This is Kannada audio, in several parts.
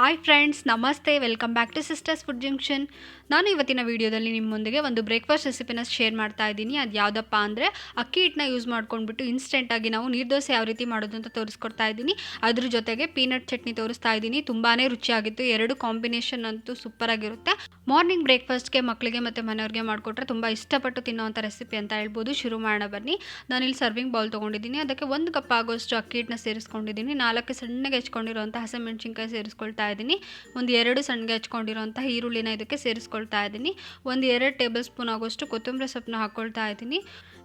ಹಾಯ್ ಫ್ರೆಂಡ್ಸ್, ನಮಸ್ತೆ. Welcome back to sisters food junction. ನಾನು ಇವತ್ತಿನ ವೀಡಿಯೋದಲ್ಲಿ ನಿಮ್ಮೊಂದಿಗೆ ಒಂದು ಬ್ರೇಕ್ಫಾಸ್ಟ್ ರೆಸಿಪಿನ ಶೇರ್ ಮಾಡ್ತಾ ಇದ್ದೀನಿ. ಅದು ಯಾವುದಪ್ಪ ಅಂದರೆ ಅಕ್ಕಿ ಹಿಟ್ಟನ್ನ ಯೂಸ್ ಮಾಡ್ಕೊಂಡ್ಬಿಟ್ಟು ಇನ್ಸ್ಟೆಂಟಾಗಿ ನಾವು ನೀರ್ದೋಸೆ ಯಾವ ರೀತಿ ಮಾಡೋದು ಅಂತ ತೋರಿಸ್ಕೊಡ್ತಾ ಇದ್ದೀನಿ. ಅದ್ರ ಜೊತೆಗೆ ಪೀನಟ್ ಚಟ್ನಿ ತೋರಿಸ್ತಾ ಇದ್ದೀನಿ. ತುಂಬಾ ರುಚಿಯಾಗಿತ್ತು. ಎರಡು ಕಾಂಬಿನೇಷನ್ ಅಂತೂ ಸೂಪರಾಗಿರುತ್ತೆ. ಮಾರ್ನಿಂಗ್ ಬ್ರೇಕ್ಫಾಸ್ಟ್ಗೆ ಮಕ್ಕಳಿಗೆ ಮತ್ತು ಮನೆಯವ್ರಿಗೆ ಮಾಡಿಕೊಟ್ರೆ ತುಂಬ ಇಷ್ಟಪಟ್ಟು ತಿನ್ನೋವಂಥ ರೆಸಿಪಿ ಅಂತ ಹೇಳ್ಬೋದು. ಶುರು ಮಾಡೋಣ ಬನ್ನಿ. ನಾನಿಲ್ಲಿ ಸರ್ವಿಂಗ್ ಬೌಲ್ ತೊಗೊಂಡಿದ್ದೀನಿ. ಅದಕ್ಕೆ 1 ಕಪ್ ಆಗೋಷ್ಟು ಅಕ್ಕಿ ಹಿಟ್ಟನ್ನ ಸೇರಿಸ್ಕೊಂಡಿದ್ದೀನಿ. 4 ಸಣ್ಣಗೆ ಹೆಚ್ಕೊಂಡಿರೋಂಥ ಹಸಿಮೆಣಸಿನ್ಕಾಯಿ ಸೇರಿಸ್ಕೊಳ್ತಾ ಇದ್ದೀನಿ. ಒಂದು 2 ಸಣ್ಣಗೆ ಹೆಚ್ಕೊಂಡಿರೋಂಥ ಈರುಳ್ಳಿನ ಇದಕ್ಕೆ ಸೇರಿಸ್ಕೊಳ್ತಾ ಇದ್ದೀನಿ. ಒಂದು 2 ಟೇಬಲ್ ಸ್ಪೂನ್ ಆಗೋಷ್ಟು ಕೊತ್ತಂಬರಿ ಸೊಪ್ಪನ್ನ ಹಾಕ್ಕೊಳ್ತಾ ಇದ್ದೀನಿ.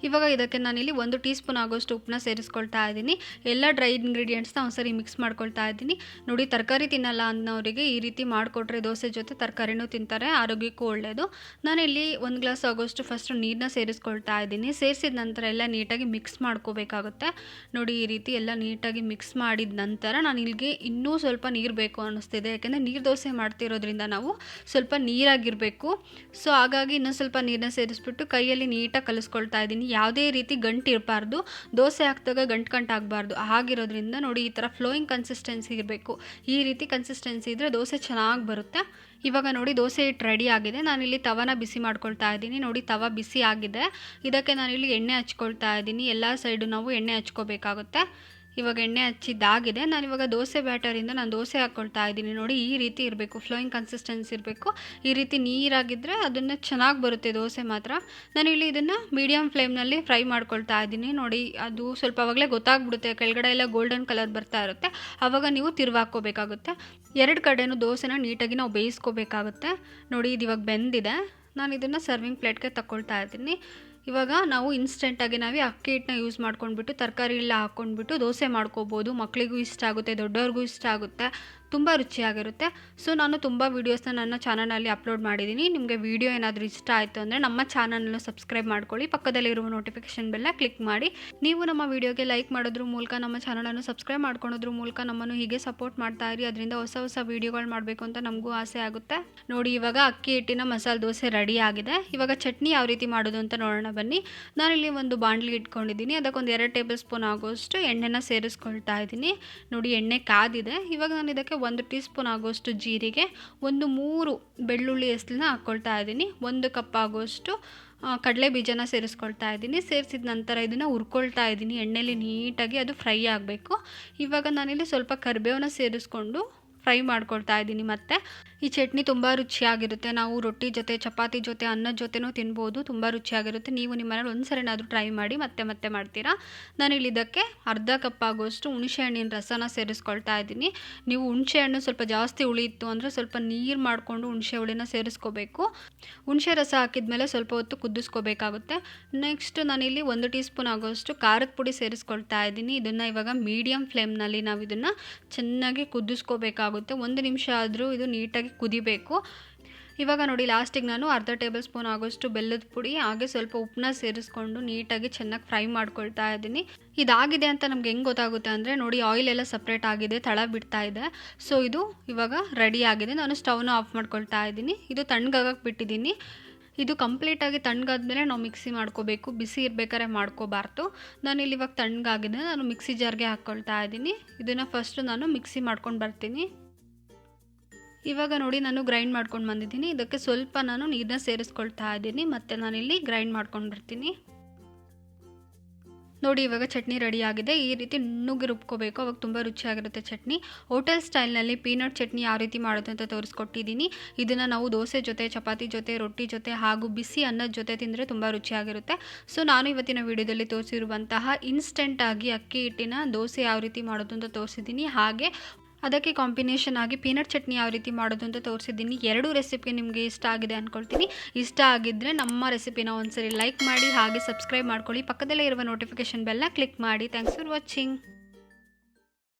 ಇವಾಗ ಇದಕ್ಕೆ ನಾನಿಲ್ಲಿ 1 ಟೀ ಸ್ಪೂನ್ ಆಗೋಷ್ಟು ಉಪ್ಪನ್ನ ಸೇರಿಸ್ಕೊಳ್ತಾ ಇದ್ದೀನಿ. ಎಲ್ಲ ಡ್ರೈ ಇಂಗ್ರೀಡಿಯೆಂಟ್ಸ್ನ ಒಂದ್ಸರಿ ಮಿಕ್ಸ್ ಮಾಡ್ಕೊಳ್ತಾ ಇದ್ದೀನಿ. ನೋಡಿ, ತರಕಾರಿ ತಿನ್ನಲ್ಲ ಅನ್ನೋರಿಗೆ ಈ ರೀತಿ ಮಾಡಿಕೊಟ್ರೆ ದೋಸೆ ಜೊತೆ ತರಕಾರಿನೂ ತಿಂತಾರೆ, ಆರೋಗ್ಯಕ್ಕೂ ಒಳ್ಳೆಯದು. ನಾನಿಲ್ಲಿ 1 ಗ್ಲಾಸ್ ಆಗೋಷ್ಟು ಫಸ್ಟ್ ನೀರನ್ನ ಸೇರಿಸ್ಕೊಳ್ತಾ ಇದ್ದೀನಿ. ಸೇರಿಸಿದ ನಂತರ ಎಲ್ಲ ನೀಟಾಗಿ ಮಿಕ್ಸ್ ಮಾಡ್ಕೋಬೇಕಾಗುತ್ತೆ. ನೋಡಿ, ಈ ರೀತಿ ಎಲ್ಲ ನೀಟಾಗಿ ಮಿಕ್ಸ್ ಮಾಡಿದ ನಂತರ ನಾನು ಇಲ್ಲಿಗೆ ಇನ್ನೂ ಸ್ವಲ್ಪ ನೀರು ಬೇಕು ಅನ್ನಿಸ್ತಿದೆ. ಯಾಕೆಂದರೆ ನೀರು ದೋಸೆ ಮಾಡ್ತಿರೋದ್ರಿಂದ ನಾವು ಸ್ವಲ್ಪ ನೀರಾಗಿರಬೇಕು. ಸೊ ಹಾಗಾಗಿ ಇನ್ನೊಂದು ಸ್ವಲ್ಪ ನೀರನ್ನ ಸೇರಿಸ್ಬಿಟ್ಟು ಕೈಯಲ್ಲಿ ನೀಟಾಗಿ ಕಲಿಸ್ಕೊಳ್ತಾ ಇದ್ದೀನಿ. ಯಾವುದೇ ರೀತಿ ಗಂಟು ಇರಬಾರ್ದು, ದೋಸೆ ಹಾಕಿದಾಗ ಗಂಟು ಆಗಬಾರ್ದು. ಹಾಗಿರೋದ್ರಿಂದ ನೋಡಿ, ಈ ಥರ ಫ್ಲೋಯಿಂಗ್ ಕನ್ಸಿಸ್ಟೆನ್ಸಿ ಇರಬೇಕು. ಈ ರೀತಿ ಕನ್ಸಿಸ್ಟೆನ್ಸಿ ಇದ್ದರೆ ದೋಸೆ ಚೆನ್ನಾಗಿ ಬರುತ್ತೆ. ಇವಾಗ ನೋಡಿ, ದೋಸೆ ಹಿಟ್ಟು ರೆಡಿ ಆಗಿದೆ. ನಾನಿಲ್ಲಿ ತವನ ಬಿಸಿ ಮಾಡ್ಕೊಳ್ತಾ ಇದ್ದೀನಿ. ನೋಡಿ, ತವ ಬಿಸಿ ಆಗಿದೆ. ಇದಕ್ಕೆ ನಾನಿಲ್ಲಿ ಎಣ್ಣೆ ಹಚ್ಕೊಳ್ತಾ ಇದ್ದೀನಿ. ಎಲ್ಲ ಸೈಡು ನಾವು ಎಣ್ಣೆ ಹಚ್ಕೋಬೇಕಾಗುತ್ತೆ. ಇವಾಗ ಎಣ್ಣೆ ಹಚ್ಚಿದ್ದಾಗಿದೆ. ನಾನಿವಾಗ ದೋಸೆ ಬ್ಯಾಟರಿಂದ ನಾನು ದೋಸೆ ಹಾಕ್ಕೊಳ್ತಾ ಇದ್ದೀನಿ. ನೋಡಿ, ಈ ರೀತಿ ಇರಬೇಕು, ಫ್ಲೋಯಿಂಗ್ ಕನ್ಸಿಸ್ಟೆನ್ಸಿ ಇರಬೇಕು. ಈ ರೀತಿ ನೀರಾಗಿದ್ದರೆ ಅದನ್ನು ಚೆನ್ನಾಗಿ ಬರುತ್ತೆ ದೋಸೆ ಮಾತ್ರ. ನಾನಿಲ್ಲಿ ಇದನ್ನು ಮೀಡಿಯಮ್ ಫ್ಲೇಮ್ನಲ್ಲಿ ಫ್ರೈ ಮಾಡ್ಕೊಳ್ತಾ ಇದ್ದೀನಿ. ನೋಡಿ, ಅದು ಸ್ವಲ್ಪ ಆವಾಗಲೇ ಗೊತ್ತಾಗ್ಬಿಡುತ್ತೆ, ಕೆಳಗಡೆ ಎಲ್ಲ ಗೋಲ್ಡನ್ ಕಲರ್ ಬರ್ತಾ ಇರುತ್ತೆ. ಆವಾಗ ನೀವು ತಿರುವಾಕೋಬೇಕಾಗುತ್ತೆ. 2 ಕಡೆನೂ ದೋಸೆನ ನೀಟಾಗಿ ನಾವು ಬೇಯಿಸ್ಕೋಬೇಕಾಗುತ್ತೆ. ನೋಡಿ, ಇದು ಇವಾಗ ಬೆಂದಿದೆ. ನಾನು ಇದನ್ನು ಸರ್ವಿಂಗ್ ಪ್ಲೇಟ್ಗೆ ತಗೊಳ್ತಾ ಇದ್ದೀನಿ. ಇವಾಗ ನಾವು ಇನ್ಸ್ಟೆಂಟಾಗಿ ಅಕ್ಕಿ ಹಿಟ್ಟನ್ನ ಯೂಸ್ ಮಾಡ್ಕೊಂಡ್ಬಿಟ್ಟು ತರಕಾರಿ ಎಲ್ಲ ಹಾಕ್ಕೊಂಡ್ಬಿಟ್ಟು ದೋಸೆ ಮಾಡ್ಕೋಬೋದು. ಮಕ್ಕಳಿಗೂ ಇಷ್ಟ ಆಗುತ್ತೆ, ದೊಡ್ಡವ್ರಿಗೂ ಇಷ್ಟ ಆಗುತ್ತೆ, ತುಂಬ ರುಚಿಯಾಗಿರುತ್ತೆ. ಸೊ ನಾನು ತುಂಬ ವೀಡಿಯೋಸ್ನ ನನ್ನ ಚಾನಲಲ್ಲಿ ಅಪ್ಲೋಡ್ ಮಾಡಿದ್ದೀನಿ. ನಿಮಗೆ ವೀಡಿಯೋ ಏನಾದರೂ ಇಷ್ಟ ಆಯಿತು ಅಂದರೆ ನಮ್ಮ ಚಾನಲ್ನ ಸಬ್ಸ್ಕ್ರೈಬ್ ಮಾಡ್ಕೊಳ್ಳಿ. ಪಕ್ಕದಲ್ಲಿರುವ ನೋಟಿಫಿಕೇಷನ್ ಬೆಲ್ಲ ಕ್ಲಿಕ್ ಮಾಡಿ. ನೀವು ನಮ್ಮ ವೀಡಿಯೋಗೆ ಲೈಕ್ ಮಾಡೋದ್ರ ಮೂಲಕ, ನಮ್ಮ ಚಾನಲನ್ನು ಸಬ್ಸ್ಕ್ರೈಬ್ ಮಾಡ್ಕೊಳೋದ್ರ ಮೂಲಕ ನಮ್ಮನ್ನು ಹೀಗೆ ಸಪೋರ್ಟ್ ಮಾಡ್ತಾ ಇರಿ. ಅದರಿಂದ ಹೊಸ ಹೊಸ ವೀಡಿಯೋಗಳು ಮಾಡಬೇಕು ಅಂತ ನಮಗೂ ಆಸೆ ಆಗುತ್ತೆ. ನೋಡಿ, ಇವಾಗ ಅಕ್ಕಿ ಹಿಟ್ಟಿನ ಮಸಾಲೆ ದೋಸೆ ರೆಡಿ ಆಗಿದೆ. ಇವಾಗ ಚಟ್ನಿ ಯಾವ ರೀತಿ ಮಾಡೋದು ಅಂತ ನೋಡೋಣ ಬನ್ನಿ. ನಾನಿಲ್ಲಿ ಒಂದು ಬಾಣಲಿ ಇಟ್ಕೊಂಡಿದ್ದೀನಿ. ಅದಕ್ಕೊಂದು 2 ಟೇಬಲ್ ಸ್ಪೂನ್ ಆಗೋಷ್ಟು ಎಣ್ಣೆನ ಸೇರಿಸ್ಕೊಳ್ತಾ ಇದ್ದೀನಿ. ನೋಡಿ, ಎಣ್ಣೆ ಕಾದಿದೆ. ಇವಾಗ ನಾನು ಇದಕ್ಕೆ 1 ಟೀ ಸ್ಪೂನ್ ಆಗೋಷ್ಟು ಜೀರಿಗೆ, 3 ಬೆಳ್ಳುಳ್ಳಿ ಎಸ್ಲನ್ನ ಹಾಕ್ಕೊಳ್ತಾ ಇದ್ದೀನಿ. 1 ಕಪ್ ಆಗೋಷ್ಟು ಕಡಲೆ ಬೀಜನ ಸೇರಿಸ್ಕೊಳ್ತಾ ಇದ್ದೀನಿ. ಸೇರಿಸಿದ ನಂತರ ಇದನ್ನು ಹುರ್ಕೊಳ್ತಾ ಇದ್ದೀನಿ. ಎಣ್ಣೆಲಿ ನೀಟಾಗಿ ಅದು ಫ್ರೈ ಆಗಬೇಕು. ಇವಾಗ ನಾನಿಲ್ಲಿ ಸ್ವಲ್ಪ ಕರಿಬೇವನ್ನ ಸೇರಿಸ್ಕೊಂಡು ಫ್ರೈ ಮಾಡ್ಕೊಳ್ತಾ ಇದ್ದೀನಿ. ಮತ್ತು ಈ ಚಟ್ನಿ ತುಂಬ ರುಚಿಯಾಗಿರುತ್ತೆ. ನಾವು ರೊಟ್ಟಿ ಜೊತೆ, ಚಪಾತಿ ಜೊತೆ, ಅನ್ನದ ಜೊತೆನೂ ತಿನ್ಬೋದು. ತುಂಬ ರುಚಿಯಾಗಿರುತ್ತೆ. ನೀವು ನಿಮ್ಮ ಮನೇಲಿ ಒಂದ್ಸರಿನಾದರೂ ಟ್ರೈ ಮಾಡಿ, ಮತ್ತೆ ಮಾಡ್ತೀರಾ. ನಾನಿಲ್ಲಿ ಇದಕ್ಕೆ ಅರ್ಧ ಕಪ್ ಆಗೋಷ್ಟು ಹುಣಸೆ ಹಣ್ಣಿನ ರಸನ ಸೇರಿಸ್ಕೊಳ್ತಾ ಇದ್ದೀನಿ. ನೀವು ಹುಣಸೆ ಹಣ್ಣು ಸ್ವಲ್ಪ ಜಾಸ್ತಿ ಹುಳಿ ಇತ್ತು ಅಂದರೆ ಸ್ವಲ್ಪ ನೀರು ಮಾಡಿಕೊಂಡು ಹುಣಸೆ ಹುಳಿನ ಸೇರಿಸ್ಕೋಬೇಕು. ಹುಣಸೆ ರಸ ಹಾಕಿದ್ಮೇಲೆ ಸ್ವಲ್ಪ ಹೊತ್ತು ಕುದಿಸ್ಕೋಬೇಕಾಗುತ್ತೆ. ನೆಕ್ಸ್ಟ್ ನಾನಿಲ್ಲಿ 1 ಟೀ ಸ್ಪೂನ್ ಆಗೋಷ್ಟು ಖಾರದ ಪುಡಿ ಸೇರಿಸ್ಕೊಳ್ತಾ ಇದ್ದೀನಿ. ಇದನ್ನು ಇವಾಗ ಮೀಡಿಯಮ್ ಫ್ಲೇಮ್ನಲ್ಲಿ ನಾವು ಇದನ್ನು ಚೆನ್ನಾಗಿ ಕುದಿಸ್ಕೋಬೇಕಾಗುತ್ತೆ. 1 ನಿಮಿಷ ಆದರೂ ಇದು ನೀಟಾಗಿ ಕುದಿಬೇಕು. ಇವಾಗ ನೋಡಿ, ಲಾಸ್ಟಿಗೆ ನಾನು ಅರ್ಧ ಟೇಬಲ್ ಸ್ಪೂನ್ ಆಗೋಷ್ಟು ಬೆಲ್ಲದ ಪುಡಿ ಹಾಗೆ ಸ್ವಲ್ಪ ಉಪ್ಪನ್ನ ಸೇರಿಸ್ಕೊಂಡು ನೀಟಾಗಿ ಚೆನ್ನಾಗಿ ಫ್ರೈ ಮಾಡ್ಕೊಳ್ತಾ ಇದ್ದೀನಿ. ಇದಾಗಿದೆ ಅಂತ ನಮ್ಗೆ ಹೆಂಗೆ ಗೊತ್ತಾಗುತ್ತೆ ಅಂದರೆ ನೋಡಿ, ಆಯಿಲ್ ಎಲ್ಲ ಸಪ್ರೇಟ್ ಆಗಿದೆ, ತಳ ಬಿಡ್ತಾ ಇದೆ. ಸೊ ಇದು ಇವಾಗ ರೆಡಿ ಆಗಿದೆ. ನಾನು ಸ್ಟವ್ನ ಆಫ್ ಮಾಡ್ಕೊಳ್ತಾ ಇದ್ದೀನಿ. ಇದು ತಣ್ಣಗಾಗಕ್ಕೆ ಬಿಟ್ಟಿದ್ದೀನಿ. ಇದು ಕಂಪ್ಲೀಟಾಗಿ ತಣ್ಣಗಾದ್ಮೇಲೆ ನಾವು ಮಿಕ್ಸಿ ಮಾಡ್ಕೋಬೇಕು. ಬಿಸಿ ಇರಬೇಕಾದ್ರೆ ಮಾಡ್ಕೋಬಾರ್ದು. ನಾನಿಲ್ಲಿ ಇವಾಗ ತಣ್ಣಗಾಗಿದೆ. ನಾನು ಮಿಕ್ಸಿ ಜಾರ್ಗೆ ಹಾಕ್ಕೊಳ್ತಾ ಇದ್ದೀನಿ. ಇದನ್ನು ಫಸ್ಟು ನಾನು ಮಿಕ್ಸಿ ಮಾಡ್ಕೊಂಡು ಬರ್ತೀನಿ. ಇವಾಗ ನೋಡಿ, ನಾನು ಗ್ರೈಂಡ್ ಮಾಡ್ಕೊಂಡು ಬಂದಿದ್ದೀನಿ. ಇದಕ್ಕೆ ಸ್ವಲ್ಪ ನಾನು ನೀರನ್ನ ಸೇರಿಸ್ಕೊಳ್ತಾ ಇದ್ದೀನಿ. ಮತ್ತು ನಾನಿಲ್ಲಿ ಗ್ರೈಂಡ್ ಮಾಡ್ಕೊಂಡು ಬರ್ತೀನಿ. ನೋಡಿ, ಇವಾಗ ಚಟ್ನಿ ರೆಡಿ ಆಗಿದೆ. ಈ ರೀತಿ ನುಗ್ಗಿ ರುಬ್ಕೋಬೇಕು, ಅವಾಗ ತುಂಬ ರುಚಿಯಾಗಿರುತ್ತೆ ಚಟ್ನಿ. ಹೋಟೆಲ್ ಸ್ಟೈಲ್ನಲ್ಲಿ ಪೀನಟ್ ಚಟ್ನಿ ಯಾವ ರೀತಿ ಮಾಡೋದು ಅಂತ ತೋರಿಸ್ಕೊಟ್ಟಿದ್ದೀನಿ. ಇದನ್ನು ನಾವು ದೋಸೆ ಜೊತೆ, ಚಪಾತಿ ಜೊತೆ, ರೊಟ್ಟಿ ಜೊತೆ ಹಾಗೂ ಬಿಸಿ ಅನ್ನದ ಜೊತೆ ತಿಂದರೆ ತುಂಬ ರುಚಿಯಾಗಿರುತ್ತೆ. ಸೊ ನಾನು ಇವತ್ತಿನ ವಿಡಿಯೋದಲ್ಲಿ ತೋರಿಸಿರುವಂತಹ ಇನ್ಸ್ಟೆಂಟಾಗಿ ಅಕ್ಕಿ ಹಿಟ್ಟಿನ ದೋಸೆ ಯಾವ ರೀತಿ ಮಾಡೋದು ಅಂತ ತೋರಿಸಿದ್ದೀನಿ. ಹಾಗೆ ಅದಕ್ಕೆ ಕಾಂಬಿನೇಷನ್ ಆಗಿ ಪೀನಟ್ ಚಟ್ನಿ ಯಾವ ರೀತಿ ಮಾಡೋದು ಅಂತ ತೋರಿಸಿದ್ದೀನಿ. 2 ರೆಸಿಪಿ ನಿಮಗೆ ಇಷ್ಟ ಆಗಿದೆ ಅಂದ್ಕೊಳ್ತೀನಿ. ಇಷ್ಟ ಆಗಿದ್ದರೆ ನಮ್ಮ ರೆಸಿಪಿನ ಒಂದ್ಸರಿ ಲೈಕ್ ಮಾಡಿ, ಹಾಗೆ ಸಬ್ಸ್ಕ್ರೈಬ್ ಮಾಡ್ಕೊಳ್ಳಿ. ಪಕ್ಕದಲ್ಲೇ ಇರುವ ನೋಟಿಫಿಕೇಷನ್ ಬೆಲ್ಲ ಕ್ಲಿಕ್ ಮಾಡಿ. Thanks for watching.